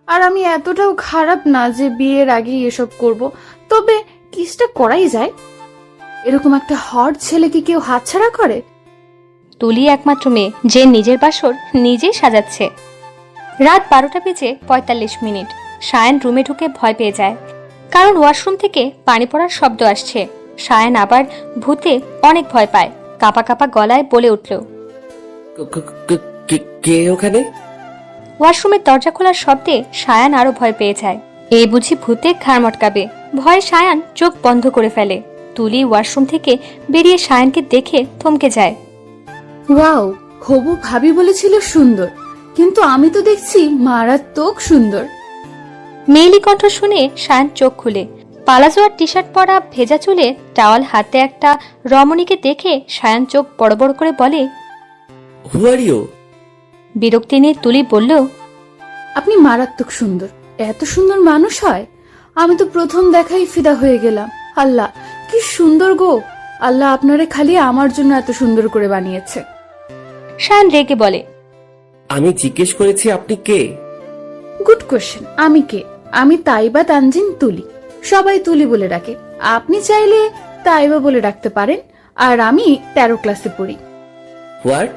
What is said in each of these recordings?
আর আমি এতটাও খারাপ না যে বিয়ের আগে এসব করব, তবে কিসটা করাই যায়। এরকম একটা হট ছেলে কি কেউ হাতছাড়া করে? তুলি একমাত্র মেয়ে যে নিজের বাসর নিজেই সাজাচ্ছে। রাত 12:45। সায়ান রুমে ঢুকে ভয় পেয়ে যায়, কারণ ওয়াশরুম থেকে পানি পড়ার শব্দ আসছে। সায়ান আবার ভূতে অনেক ভয় পায়, কাঁপা কাঁপা গলায় বলে উঠল, কে ওখানে? ওয়াশরুমের দরজা খোলার শব্দে সায়ান আরো ভয় পেয়ে যায়। এই বুঝি ভূতে ঘাড় মটকাবে। ভয়ে সায়ান চোখ বন্ধ করে ফেলে। তুলি ওয়াশরুম থেকে বেরিয়ে সায়ানকে দেখে থমকে যায়। ওয়াও, হবু ভাবি বলেছিল সুন্দর, কিন্তু আমি তো দেখছি মারাত্মক সুন্দর। মেয়েলি কণ্ঠ শুনে সায়ান চোখ খুলে। পালাজো আর টি শার্ট পরা, ভেজা চুলে টাওয়াল হাতে একটা রমণীকে দেখে সায়ান চোখ বড় বড় করে বলে, হু আর ইউ? বিরক্তি নিয়ে তুলি বলল, আপনি মারাত্মক সুন্দর। এত সুন্দর মানুষ হয়? আমি তো প্রথম দেখাই ফিদা হয়ে গেলাম। আল্লাহ, কি সুন্দর গো! আল্লাহ আপনারে খালি আমার জন্য এত সুন্দর করে বানিয়েছে। সায়ান রেগে বলে, আমি জিজ্ঞেস করেছি আপনি কে? Good question. আমি কে? আমি তাইবা তানজিন তুলি। সবাই তুলি বলে ডাকে, আপনি চাইলে তাইবা বলে ডাকতে পারেন। আর আমি 13 ক্লাসে পড়ি। হোয়াট?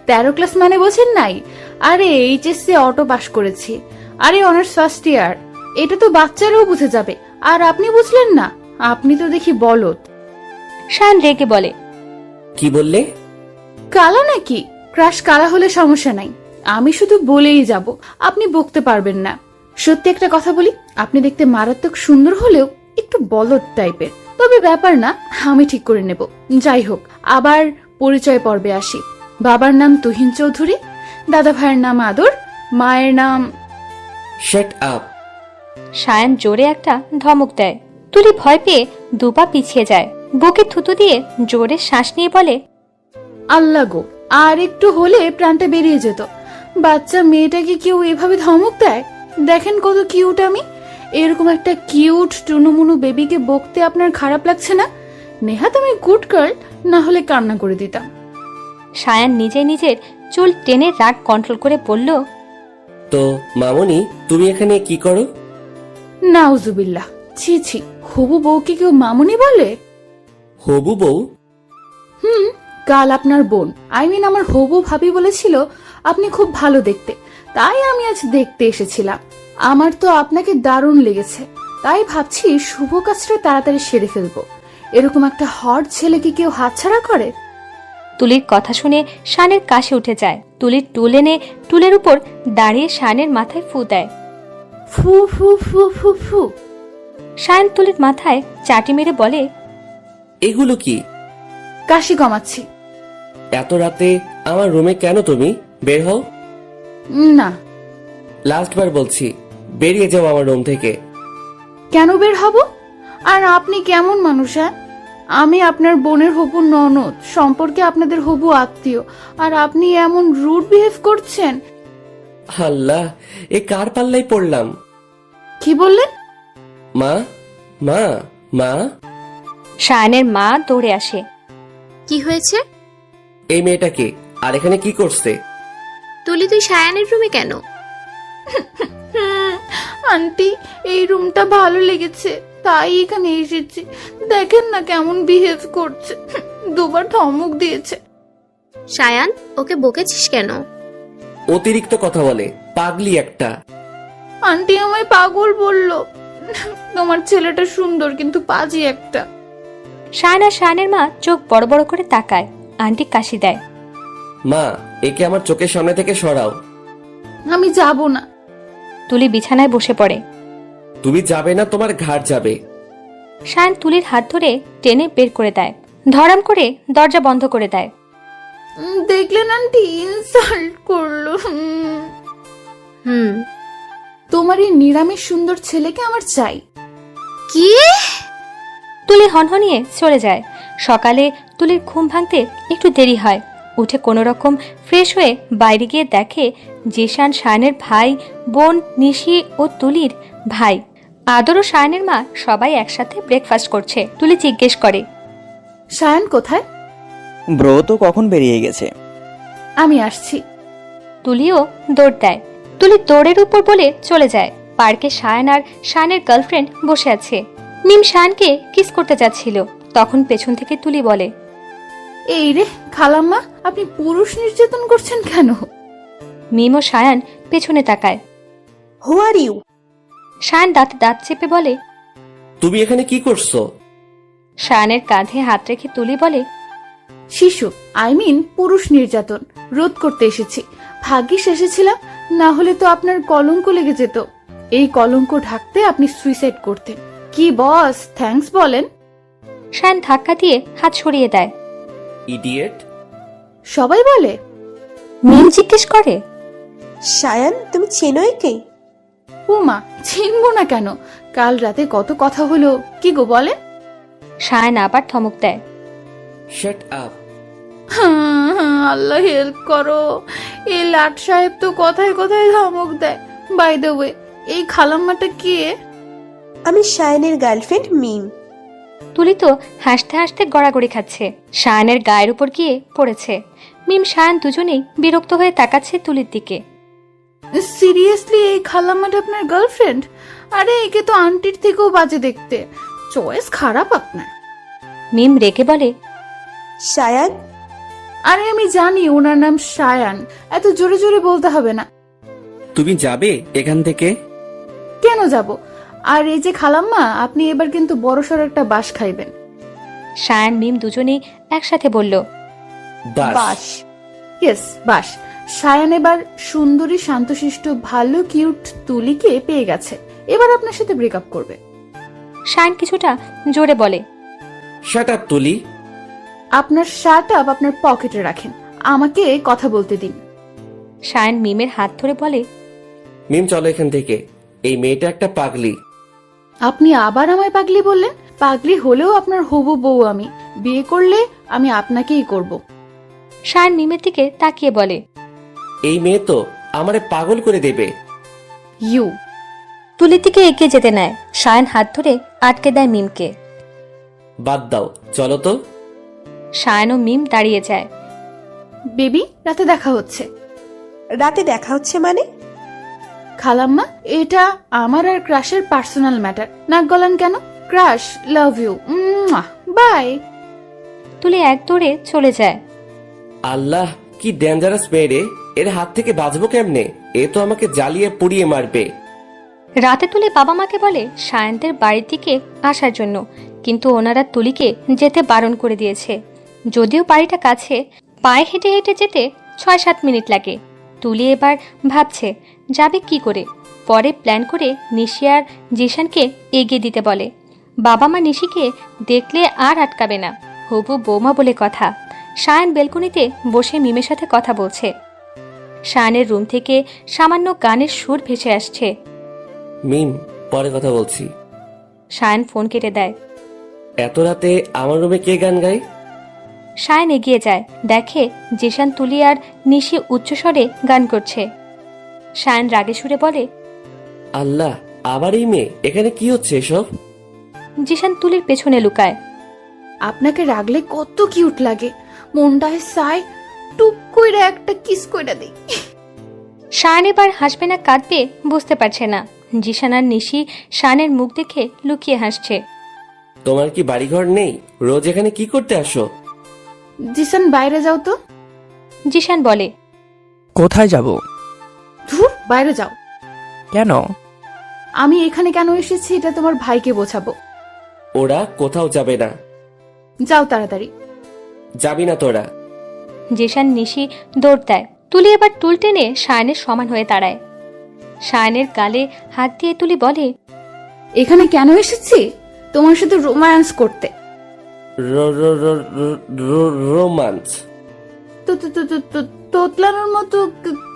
13 ক্লাস মানে বোঝেন নাই? আরে এইচএসসি অটো পাস করেছি। আরে অনার্স ফার্স্ট ইয়ার। এটা তো বাচ্চারাও বুঝে যাবে। আর আপনি বুঝলেন না? আপনি তো দেখি বলদ। সায়ান রেগে বলে, কি বললে? কালা নাকি? ক্রাশ কালা হলে সমস্যা নাই, আমি শুধু বলেই যাব, আপনি বকতে পারবেন না। সত্যি একটা কথা বলি, আপনি দেখতে মারাত্মক সুন্দর হলেও একটু বলদ টাইপের। তবে ব্যাপার না, আমি ঠিক করে নেব। যাই হোক, আবার পরিচয় পর্বে আসি। বাবার নাম তুহিন চৌধুরী, দাদা ভাইয়ের নাম আদর, মায়ের নাম... শাট আপ! সায়ান জোরে একটা ধমক দেয়। তুলি ভয় পেয়ে দুপা পিছিয়ে যায়। বুকে থুতু দিয়ে জোরে শ্বাস নিয়ে বলে, আল্লাহ গো, আর একটু হলে প্রাণটা বেরিয়ে যেত। বাচ্চা মেয়েটাকে কেউ এভাবে ধমক দেয়? দেখেন কত কিউট আমি। এরকম একটা কিউট টুনুমুনু বেবিকে বকতে আপনার খারাপ লাগছে না? নেহাত আমি গুড গার্ল, না হলে কান্না করে দিতাম। সায়ান নিজে নিজের চুল টেনে রাগ কন্ট্রোল করে বলল, তো মামনি, তুমি এখানে কি করো? নাউজুবিল্লাহ, ছি ছি, হবু বউকে কেউ মামুনি বলে? হবু বউ? কাল আপনার বোন, আমার হবু ভাবি বলেছিল আপনি খুব ভালো দেখতে, তাই আমি আজ দেখতে এসেছিলাম। আমার তো আপনাকে দারুণ লেগেছে, তাই ভাবছি শুভ কাজটা তাড়াতাড়ি সেরে ফেলবো। এরকম একটা হট ছেলে কি কেউ হাতছাড়া করে? তুলির কথা শুনে শানের কাশি উঠে যায়। তুলির টুল এনে টুলের উপর দাঁড়িয়ে শানের মাথায় ফু দেয়। ফু ফু ফু ফু ফু। শায়ন তুলির মাথায় চাটি মেরে বলে, এগুলো কি? কাশি কমাচ্ছি। এত রাতে আমার রুমে কেন তুমি? বের হও। না। লাস্ট বার বলছি, বেরিয়ে যাও আমার রুম থেকে। কেন বের হব? আর আপনি কেমন মানুষ? হ্যাঁ, আমি আপনার বোনের হবু ননদ, সম্পর্কে আপনাদের হবু আত্মীয়, আর আপনি এমন রুড বিহেভ করছেন। আল্লাহ, এ কার পাল্লাই পড়লাম? কি বললেন? মা, মা, মা! শায়নের মা দৌড়ে আসে। কি হয়েছে? এই মেয়েটাকে আর এখানে কি করছে? তুলি, তুই সায়ানের রুমে কেন? আন্টি, এই রুমটা ভালো লেগেছে, তাই এখানে এসেছি। দেখেন না কেমন বিহেভ করছে, দুবার ধমক দিয়েছে। সায়ান, ওকে বকেছিস কেন? অতিরিক্ত কথা বলে, পাগলি একটা। আন্টি আমায় পাগল বললো। তোমার ছেলেটা সুন্দর কিন্তু পাজি একটা। শায়ন আর শায়নের মা চোখ বড় বড় করে তাকায়। আন্টি কাশি দেয়। মা, একে আমার চোখের সামনে থেকে সরাও। আমি যাব না। তুলি বিছানায় বসে পড়ে। তুমি যাবে না, তোমার ঘাড় যাবে। শায়ন তুলির হাত ধরে টেনে বের করে দেয়। ধরাম করে দরজা বন্ধ করে দেয়। দেখলেন আন্টি, ইনসাল্ট করলো। তোমার এই নিরামিষ সুন্দর ছেলেকে আমার চাই। কি? তুলি হনহনিয়ে চলে যায়। সকালে তুলির ঘুম ভাঙতে একটু দেরি হয়। উঠে কোনো রকম ফ্রেশ হয়ে বাইরে গিয়ে দেখে জিশান শায়নের ভাই, বোন নিশি ও তুলির ভাই আদর ও শায়নের মা সবাই একসাথে ব্রেকফাস্ট করছে। তুলি জিজ্ঞেস করে, শায়ান কোথায়? ব্রো তো কখন বেরিয়ে গেছে। আমি আসছি। তুলিও দৌড় দেয়। তুলি দৌড়ের উপর বলে চলে যায়। পার্কে সায়ান আর শানের গার্লফ্রেন্ড বসে আছে। মিম শানকে কিস করতে যাচ্ছিল, তখন পেছন থেকে তুলি বলে, এই রে খালাম্মা, আপনি পুরুষ নির্যাতন করছেন কেন? মিম ও সায়ান পেছনে তাকায়। হু আর ইউ? শায়ান দাঁতে দাঁত চেপে বলে। তুমি এখানে কি করছো? শায়ানের কাঁধে হাত রেখে তুলি বলে, শিশু পুরুষ নির্যাতন রোধ করতে এসেছি। ভাগ্যিস এসেছিলাম, না হলে তো আপনার কলঙ্ক লেগে যেত। এই কলঙ্ক ঢাকতে আপনি সুইসাইড করতেন। কি বস, থ্যাঙ্কস বলেন। শায়ান ধাক্কা দিয়ে হাত সরিয়ে দেয়। ইডিয়েট। সবাই বলে। মিম জিজ্ঞেস করে, সায়ান, তুমি চেনো একে? উমা, চিনবো না কেন? কাল রাতে কত কথা হলো। কি গো বলে? শায়ান আবার ধমক দেয়। Shut up. আল্লাহ হেল্প করো। এই লাট সাহেব তো কথায় কথায় ধমক দেয়। বাই দ্য ওয়ে, এই খালাম্মাটা কে? আমি সায়ানের গার্লফ্রেন্ড মিম। তুলি তো হাসতে হাসতে গড়াগড়ি খাচ্ছে। শায়ানের গায়ের উপর গিয়ে পড়েছে। মিম শায়ান দুজনেই বিরক্ত হয়ে তাকাচ্ছে তুলির দিকে। সিরিয়াসলি, এই খালাম্মাটা আপনার গার্লফ্রেন্ড? আরে একে তো আন্টির থেকেও বাজে দেখতে। চয়েস খারাপ আপনার। মিম রেগে বলে, সায়ান? আরে আমি জানি ওনার নাম সায়ান, এত জোরে জোরে বলতে হবে না। তুমি যাবে এখান থেকে? কেন যাব? আর এই যে খালাম্মা, আপনি এবার কিন্তু বড়সড় একটা বাস খাইবেন। শায়ান মিম দুজনেই একসাথে বলল, বাস? ইয়েস, বাস। সায়ান এবার সুন্দরী, শান্তশিষ্ট, ভালো কিউট তুলিকে পেয়ে গেছে। এবার আপনার সাথে ব্রেকআপ করবে। শায়ান কিছুটা জোরে বলে, শাট আপ তুলি। আপনার শার্ট আপ আপনার পকেটে রাখেন, আমাকে কথা বলতে দিন। শায়ান মিমের হাত ধরে বলে, মিম চলো এখান থেকে, এই মেয়েটা একটা পাগলি। আপনি আবার আমায় পাগলি বললেন? পাগলি হলেও আপনার হবু বউ আমি। বিয়ে করলে আমি আপনাকেই করব। শায়ান মিমের দিকে তাকিয়ে বলে, এই মেয়ে তো আমারে পাগল করে দেবে। ইউ। তুলির দিকে এগিয়ে যেতে নেয়। শায়ান হাত ধরে আটকে দেয় মিমকে। বাদ দাও, চলো তো। শায়ান ও মিম দাঁড়িয়ে যায়। বেবি, রাতে দেখা হচ্ছে। রাতে দেখা হচ্ছে মানে? খালাম্মা, এটা আমার আর ক্রাশের পার্সোনাল ম্যাটার। নাক গলান কেন? Crush, love you, bye. Tuli এক দৌড়ে চলে যায়। আল্লাহ, কি ডেঞ্জারাস মেয়ে রে! এর হাত থেকে বাঁচবো কেমনে? এ তো আমাকে জ্বালিয়ে পুড়িয়ে মারবে। রাতে তুলি বাবা মাকে বলে শায়ানদের বাড়ির দিকে আসার জন্য, কিন্তু ওনারা তুলিকে যেতে বারণ করে দিয়েছে। যদিও বাড়িটা কাছে, পায়ে হেঁটে হেঁটে যেতে ৬-৭ মিনিট লাগে। তুলি এবার ভাবছে যাবে কি করে। পরে প্ল্যান করে নিশি আর জিশানকে এগিয়ে দিতে বলে। বাবা মা নিশিকে দেখলে আর আটকাবে না, হবু বৌমা বলে কথা। শায়ান বেলকনিতে বসে মিমের সাথে কথা বলছে। শায়ানের রুম থেকে সামান্য গানের সুর ভেসে আসছে। মিম, পরে কথা বলছি। শায়ান ফোন কেটে দেয়। এত রাতে আমার রুমে কে গান গায়? শায়ান এগিয়ে যায়, দেখে জিশান, তুলি আর নিশি উচ্চস্বরে গান করছে। শায়ান রাগে সুরে বলে, আল্লাহ, আবার এই মেয়ে! এখানে কি হচ্ছে এসব? জিশান তুলির পেছনে লুকায়। আপনাকে রাগলে কত কিউট লাগে, মনটায় সাই টুক কইরা একটা কিস কইরা দেই। শায়ান এবার হাসবে না কাঁদবে বুঝতে পারছে না। জিশান আর নিশি শায়ানের মুখ দেখে লুকিয়ে হাসছে। তোমার কি বাড়িঘর নেই? রোজ এখানে কি করতে আসো? জিসান, বাইরে যাও তো। জিশান বলে, কোথায় যাব? ধুর, বাইরে যাও। কেন? আমি এখানে কেন এসেছি এটা তোমার ভাইকে বোঝাবো। ওরা কোথাও যাবে না। যাও তাড়াতাড়ি। যাবি না তোরা। জিশান নিশি দৌড় দেয়। তুলি এবার টুল টেনে শায়ানের সমান হয়ে দাঁড়ায়। শায়ানের গালে হাত দিয়ে তুলি বলে, এখানে কেন এসেছি? তোমার সাথে রোম্যান্স করতে। রোমান্স? তোতলানোর মতো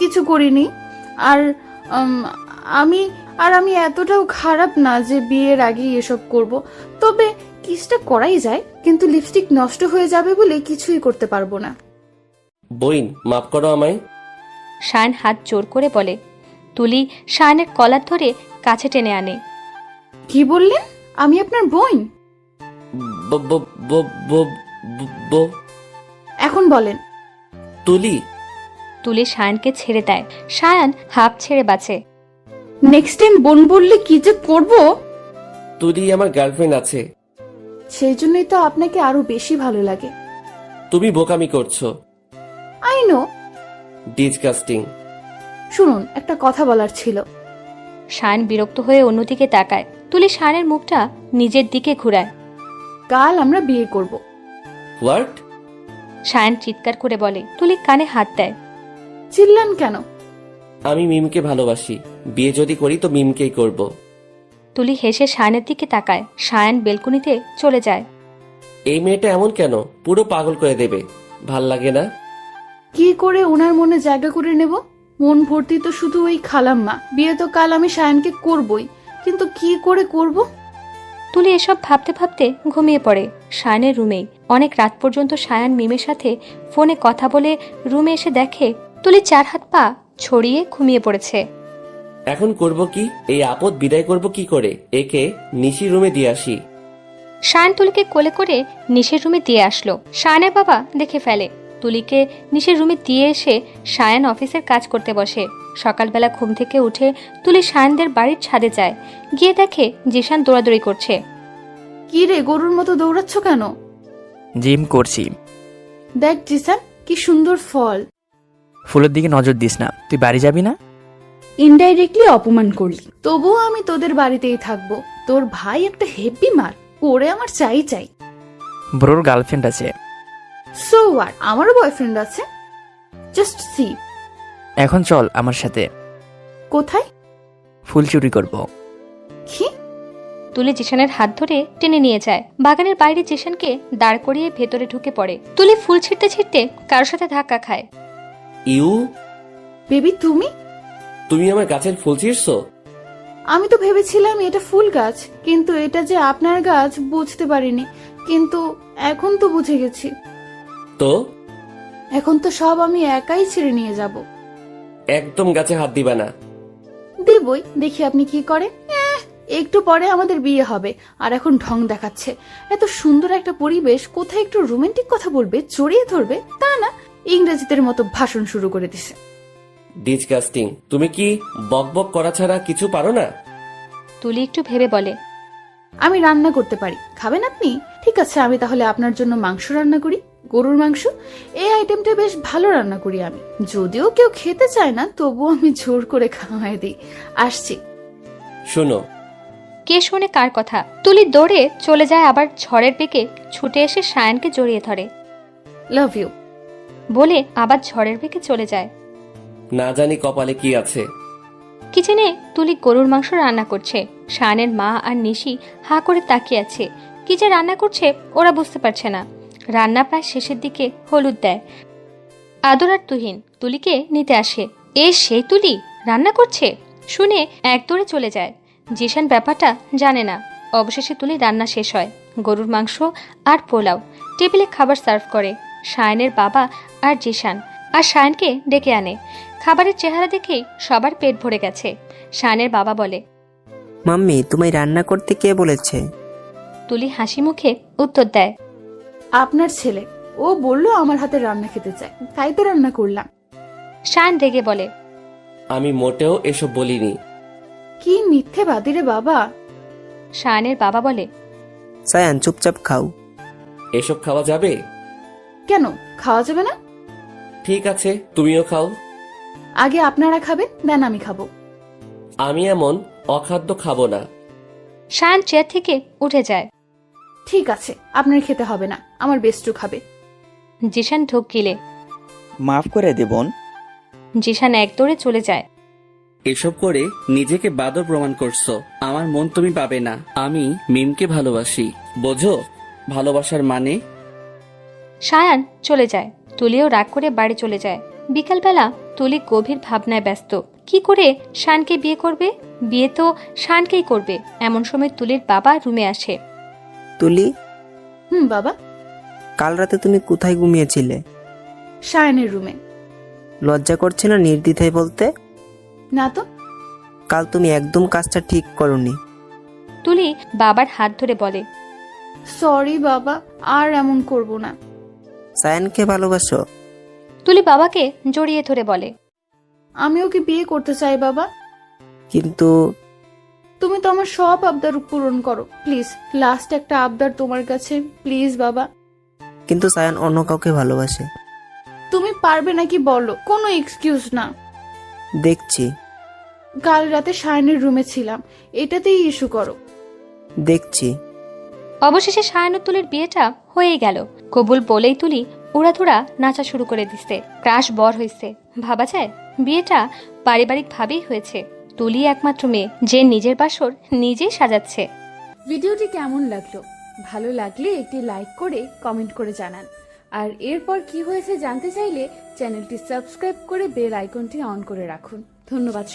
কিছু করিনি। আর আমি এতটাও খারাপ না যে বিয়ের আগেই এসব করব। তবে কিসটা করাই যায়, কিন্তু লিপস্টিক নষ্ট হয়ে যাবে বলে কিছুই করতে পারবো না। বইন, মাফ করো আমায়। শায়ান হাত জোর করে বলে। তুলি শায়ানের কলার ধরে কাছে টেনে আনে। কি বললেন? আমি আপনার বোন? এখন বলেন। তুলি। তুলি সায়ানকে ছেড়ে দেয়। সায়ান হাঁপ ছেড়ে বাঁচে। নেক্সট টাইম বোন বললে কি যে করব। তুলি আমার গার্লফ্রেন্ড আছে। সেই জন্যই তো আপনাকে আরো বেশি ভালো লাগে। তুমি বোকামি করছো। I know. ডিসকাস্টিং। শুনুন, একটা কথা বলার ছিল। সায়ান বিরক্ত হয়ে অন্যদিকে তাকায়। তুলি সায়ানের মুখটা নিজের দিকে ঘুরায়। কাল আমরা বিয়ে করব। হোয়াট? সায়ান চিৎকার করে বলে। তুলি কানে হাত দেয়। চিল্লান কেন? আমি মিমকে ভালোবাসি। বিয়ে যদি করি তো মিমকেই করব। তুলি হেসে সায়ানের দিকে তাকায়। সায়ান বেলকনিতে চলে যায়। এই মেয়েটা এমন কেন? পুরো পাগল করে দেবে। ভাল লাগে না? কি করে ওনার মনে জায়গা করে নেব? মন ভর্তি তো শুধু ওই খালাম্মা। বিয়ে তো কাল আমি সায়ানকে করবই, কিন্তু কি করে করব? তুলি এসব ভাবতে ভাবতে ঘুমিয়ে পড়ে সায়ানের রুমেই। অনেক রাত পর্যন্ত সায়ান মিমের সাথে ফোনে কথা বলে রুমে এসে দেখে তুলি 4 হাত পা ছড়িয়ে ঘুমিয়ে পড়েছে। এখন করব কি? এই আপদ বিদায় করব কি করে? একে নিশি রুমে দিয়ে আসি। সায়ান তুলিকে কোলে করে নিশের রুমে দিয়ে আসলো। সায়ানের বাবা দেখে ফেলে। তুলিকে নিশের রুমে দিয়ে এসে সায়ান অফিসের কাজ করতে বসে। সকালবেলা ঘুম থেকে উঠে তুলি সায়ানদের বাড়ির ছাদে যায়। গিয়ে দেখে জিশান দৌড়াদৌড়ি করছে। কি রে, গরুর মতো দৌড়াচ্ছ কেন? জিম করছি। দেখ জিসান, কি সুন্দর ফল। ফুলের দিকে নজর দিস না। তুই বাড়ি যাবি না? ইনডাইরেক্টলি অপমান করলি। তবুও আমি তোদের বাড়িতেই থাকবো। তোর ভাই একটা হেভি মার করে আমার চাই চাই। ব্রোর গার্লফ্রেন্ড আছে। So what? আমারও বয়ফ্রেন্ড আছে। Just see. এখন চল আমার সাথে। কোথায়? ফুল চুরি করব। কি? তুলি জিশানের হাত ধরে টেনে নিয়ে যায়। বাগানের বাইরে জিশানকে দাঁড় করিয়ে ভেতরে ঢুকে পড়ে। তুলি ফুল ছিঁড়তে ছিঁড়তে কারোর সাথে ধাক্কা খায়। ইউ, বেবি তুমি? তুমি আমার গাছের ফুল ছিঁড়ছো? আমি তো ভেবেছিলাম এটা ফুল গাছ, কিন্তু এটা যে আপনার গাছ বুঝতে পারিনি। কিন্তু এখন তো বুঝে গেছি। তো এখন তো সব আমি একাই ছিঁড়ে নিয়ে যাব। একদম গাছে হাত দিবা না। দেবই, দেখি আপনি কি করেন। একটু পরে আমাদের বিয়ে হবে, আর এখন ঢং দেখাচ্ছে। এত সুন্দর একটা পরিবেশ, কোথায় একটু রোমান্টিক কথা বলবে, জড়িয়ে ধরবে, তা না, ইংরেজিদের মতো ভাষণ শুরু করে দিছে। ডিসকাস্টিং। তুমি কি বকবক করা ছাড়া কিছু পারো না? তুলি একটু ভেবে বলে, আমি রান্না করতে পারি, খাবেন আপনি? ঠিক আছে, আমি তাহলে আপনার জন্য মাংস রান্না করি, গরুর মাংস। এই আইটেমটা বেশ ভালো রান্না করি আমি। যদিও কেউ খেতে চায় না, তবুও আমি জোর করে খাওয়াই দিই। আসছি। শোনো। কে শোনে কার কথা? তুলি দৌড়ে চলে যায়, আবার ঝড়ের বেগে ছুটে এসে সায়ানকে জড়িয়ে ধরে। লাভ ইউ বলে আবার ঝড়ের বেগে চলে যায়। না জানি কপালে কি আছে। কিচেনে তুলি গরুর মাংস রান্না করছে। সায়ানের মা আর নিশি হা করে তাকিয়ে আছে। কি যে রান্না করছে ওরা বুঝতে পারছে না। রান্না প্রায় শেষের দিকে হলুদ দেয়। আদর আর তুহিন তুলিকে নিতে আসে। সেই তুলি রান্না করছে শুনে এক দৌড়ে চলে যায়। জিশান ব্যাপারটা জানে না। অবশেষে তুলি রান্না শেষ হয়। গরুর মাংস আর পোলাও। টেবিলে খাবার সার্ভ করে সায়ানের বাবা আর জিশান, আর সায়ানকে ডেকে আনে। খাবারের চেহারা দেখেই সবার পেট ভরে গেছে। সায়ানের বাবা বলে, মাম্মি, তোমায় রান্না করতে কে বলেছে? তুলি হাসি মুখে উত্তর দেয়, আপনার ছেলে। ও বললো আমার হাতে রান্না খেতে চায়, তাই তো রান্না করলাম। সায়ান রেগে বলে, আমি মোটেও এসব বলিনি। কি মিথ্যেবাদী রে বাবা। সায়ানের বাবা বলে, সায়ান, চুপচাপ খাও। এসব খাওয়া যাবে? কেন খাওয়া যাবে না? ঠিক আছে, তুমিও খাও। আগে আপনারা খাবেন, দেন আমি খাবো। আমি এমন অখাদ্য খাবো না। সায়ান চেয়ার থেকে উঠে যায়। ঠিক আছে, আপনার খেতে হবে না, আমার বেস্টু খাবে। জিশান ঢোক গিলে। মাফ করে দেবন। জিশান এক দৌড়ে চলে যায়। এসব করে নিজেকে বাদর প্রমাণ করছো। আমার মন তুমি পাবে না। আমি মিমকে ভালোবাসি, বোঝো? ভালোবাসার মানে। সায়ান চলে যায়। তুলিও রাগ করে বাড়ি চলে যায়। বিকালবেলা তুলি গভীর ভাবনায় ব্যস্ত। কি করে শানকে বিয়ে করবে? বিয়ে তো শানকেই করবে। এমন সময় তুলির বাবা রুমে আসে। তুলি, বাবা। কাল রাতে তুমি কোথায় ঘুমিয়েছিলে? সায়নের রুমে। লজ্জা করছে না নির্দ্বিধায় বলতে? না তো। কাল তুমি একদম কাজটা ঠিক করনি। তুলি বাবার হাত ধরে বলে, সরি বাবা, আর এমন করব না। সায়ানকে ভালোবাসো? তুলি বাবাকে জড়িয়ে ধরে বলে, আমি ওকে বিয়ে করতে চাই বাবা। কিন্তু তুমি তো আমার সব আবদার পূরণ করো, প্লিজ লাস্ট একটা আবদার তোমার কাছে, প্লিজ বাবা। কিন্তু সায়ান অন্য কাউকে ভালোবাসে। তুমি পারবে নাকি বলো, কোনো এক্সকিউজ না। দেখছি কাল রাতে শায়নের রুমে ছিলাম, এটাতেই ইস্যু করো। দেখছি। অবশেষে সায়ান ও তুলির বিয়েটা হয়ে গেল। কবুল বলেই তুলি উড়াধুরা নাচা শুরু করে দিচ্ছে। ক্রাশ বর হয়েছে। ভাবা যায় বিয়েটা পারিবারিক ভাবেই হয়েছে। তুলি একমাত্র মেয়ে যে নিজের বাসর নিজেই সাজাচ্ছে। ভিডিওটি কেমন লাগলো? ভালো লাগলে একটি লাইক করে কমেন্ট করে জানান। আর এরপর কি হয়েছে জানতে চাইলে চ্যানেলটি সাবস্ক্রাইব করে বেল আইকনটি অন করে রাখুন। ধন্যবাদ।